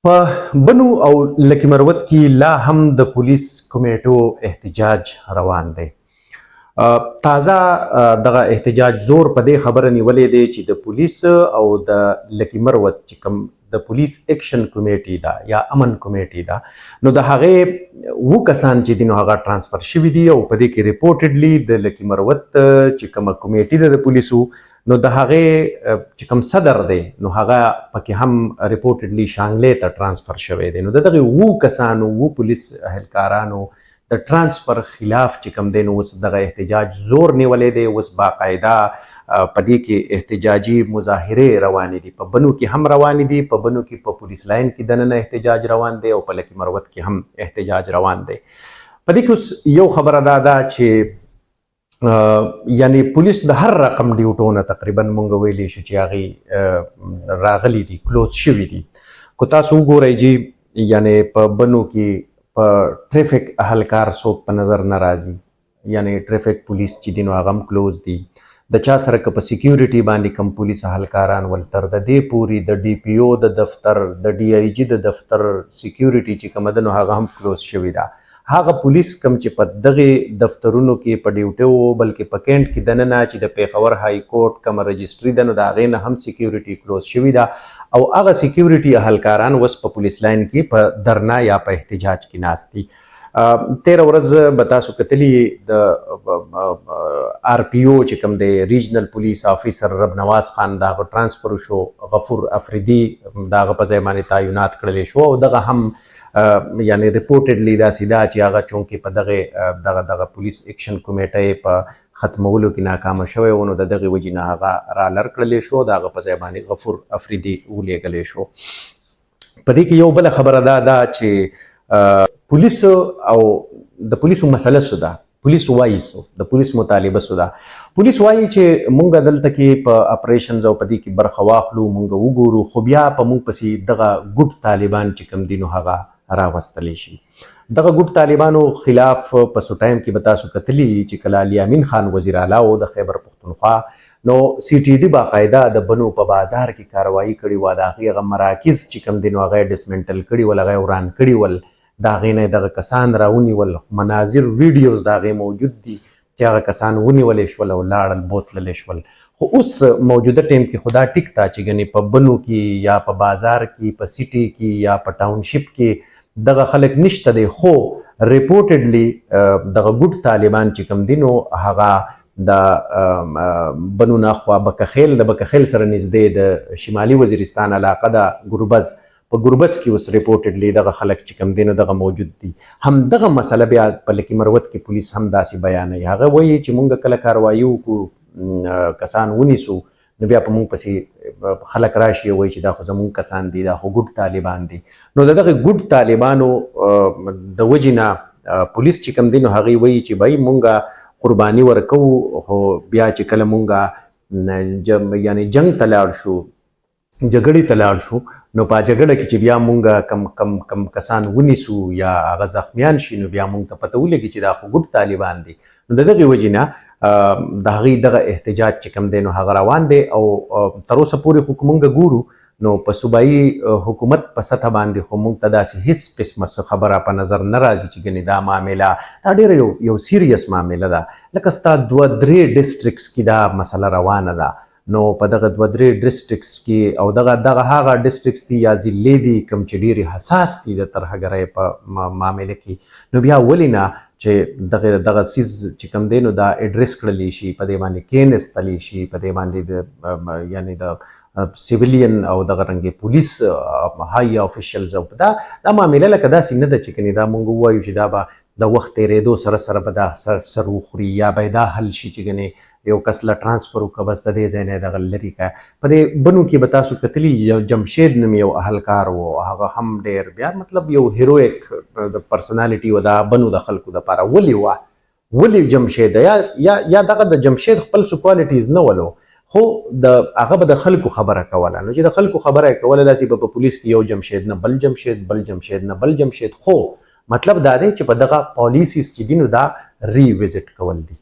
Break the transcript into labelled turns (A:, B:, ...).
A: په بنو او لکه مروت کې لا هم د پولیس کمیټیو احتجاج روان دی. تازه دغه احتجاج زور په دې خبره نیولې دی چې د پولیس او د لکه مروت چې کوم د پولیس اکشن کمیټي ده یا امن کمیټي ده نو د هغې کسان چې دي نو هغه ټرانسفر شوي دي او په دې کې ریپورټډلی د لکه مروت چې کومه کمیټي ده د پولیسو نو د هغې چې کوم صدر دی نو هغه پکې هم ریپورټډلی شانګلې ته ټرانسفر شوی دی. نو د دغې کسانو پولیس اهلکارانو د ټرانسفر خلاف چې کوم دی نو اوس دغه احتجاج زور نیولی دی. اوس باقاعده په دې کې احتجاجي مظاهرې روانې دي. په بنو کې هم روانې دي، په بنو کې په پولیس لاین کې دننه احتجاج روان دی او په لکه مروت کې هم احتجاج روان دی. په دې کې اوس یو خبره دا ده چې یعنی پولیس د هر رقم ډیوټو نه تقریبا مونږ ویلی شو چې هغې راغلي دي، کلوز شوي دي. که تاسو وګورئ چې یعنی په بنو کې په ټریفک اهلکار څوک په نظر نه راځي، یعنی ټریفک پولیس چې دي نو هغه هم کلوز دي. د چا سره که په سیکیورټي باندې کم پولیس اهلکاران ول تر د دې پورې د ډي پي او د دفتر د ډي آی جي د دفتر سیکیورټي چې کومه ده نو هغه هم کلوز شوي ده. هغه پولیس کم چې په دغې دفترونو کې په ډیوټي وو بلکې په کینټ کې دننه چې د پیښور های کورټ کومه رجسټري ده نو د هغې نه هم سیکیورټي کلوز شوي ده او هغه سیکیورټي اهلکاران اوس په پولیس لاین کې په درنا یا په احتجاج کې ناست دي. تیره ورځ به تاسو کتلي د آر پي او چې کوم دی ریجنل پولیس آفیسر رب نواز خان د هغه ټرانسفر شو، غفور افریدي د هغه په ځای باندې تعینات کړلی شو او دغه هم یعنی ریپورټډلی داسې ده چې هغه چونکې په دغه پولیس اکشن کمیټۍ په ختمولو کې ناکامه شوی و نو د دغې وجې نه هغه رالر کړلی شو، د هغه په ځای باندې غفور افریدي ولیږلی شو. په دې کې یو بله خبره دا ده چې پولیس او د پولیسو مسله څه ده، پولیس وایي څه، د پولیس مطالبه څه ده. پولیس وایي چې مونږ دلته کې په اپریشنز او په دې کې برخه واخلو، مونږ وګورو، خو بیا په مونږ پسې دغه ګوډ طالبان چې کوم دي نو هغه راوستلی شي. دغه ګوډ طالبانو خلاف په سو ټایم کې به تاسو کتلي چې کله علي امین خان وزیر اعلی و د خیبر پښتونخوا نو سی ټي ډي باقاعده د بنو په بازار کې کاروایي کړې وه، د هغې هغه مراکز چې کوم دي نو هغه یې ډسمنټل کړي ول، هغه یې وران کړي ول، د هغې نه دغه کسان راونیول، مناظر ویډیوز د هغې موجود دي چې هغه کسان ونیولی شول او لاړل بوتللی شول. خو اوس موجوده ټیم کې خو دا ټیک ده چې ګنې په بنو کې یا په بازار کې، په سیټي کې یا په ټاونشپ کې دغه خلک نشته دی، خو ریپورټډلی دغه ګوډ طالبان چې کوم دي نو هغه د بنو نه خوا بکخیل، د بکخیل سره نږدې د شمالي وزیرستان علاقه ده ګربز، په ګربز کې اوس ریپورټډلی دغه خلک چې کوم دي نو دغه موجود دي. همدغه مسله بیا په لکه مروت کې پولیس هم داسې بیانوي، هغه وایي چې مونږ کله کاروایي وکړو کسان ونیسو نو بیا په مونږ پسې خلک راشي وایي چې دا خو زمونږ کسان دي، دا خو ګوډ طالبان دي. نو د دغه ګوډ طالبانو د وجې نه پولیس چې کوم دي نو هغې وایي چې بھائی مونږ قرباني ورکوو، خو بیا چې کله مونږ یعنی جنګ ته لاړ شو، جګړې ته لاړ شو نو په جګړه کې چې بیا مونږ کم کسان ونیسو یا هغه زخمیان شي نو بیا مونږ ته پته ولګي چې دا خو ګوډ طالبان دي. نو د دغې وجې نه د هغې دغه احتجاج چې کوم دی نو هغه روان دی او تر اوسه پورې خو که مونږ ګورو نو په صوبایي حکومت په سطح باندې خو مونږ ته داسې هېڅ قسمه څه خبره په نظر نه راځي چې ګنې دا معامله دا ډېره یو سیریس معامله ده. لکه ستا 2-3 ډسټرکټس کې دا مسله روانه ده، نو په دغه 2-3 ډسټرکټس کې او دغه هغه ډسټرکټس دي یا ضلعې دي کوم چې ډېرې حساس دي د ترهګرۍ په معامله کې، نو بیا ولې نه چې دغه څیز چې کوم دی نو دا اډرس کړلی شي، په دې باندې کېنستلی شي، په دې باندې یعنی د سیویلین او دغه رنګې پولیس های افیشلز او دا معامله لکه داسې نه ده چې کنې دا مونږ ووایو چې دا به د وخت تېرېدو سره به دا سر وخوري یا به دا حل شي چې ګنې یو کس له ټرانسفر وکړه بس د دې ځای نه دغه لرې کړه. په دې بنو کې به تاسو کتلي جمشید نوم یو اهلکار و، هغه هم ډېر بیا مطلب یو هیرویک د پرسنالټي و د بنو د خلکو دپاره. ولې جمشید یا دغه د جمشید خپل څه کوالټیز نه ولو، خو هغه به د خلکو خبره کوله، نو چې د خلکو خبره یې کوله داسې به په پولیس کې یو جمشید نه بل جمشید، بل جمشید نه بل جمشید. خو مطلب دا دی چې په دغه پالیسیز چې دي نو دا ری وزټ کول دي.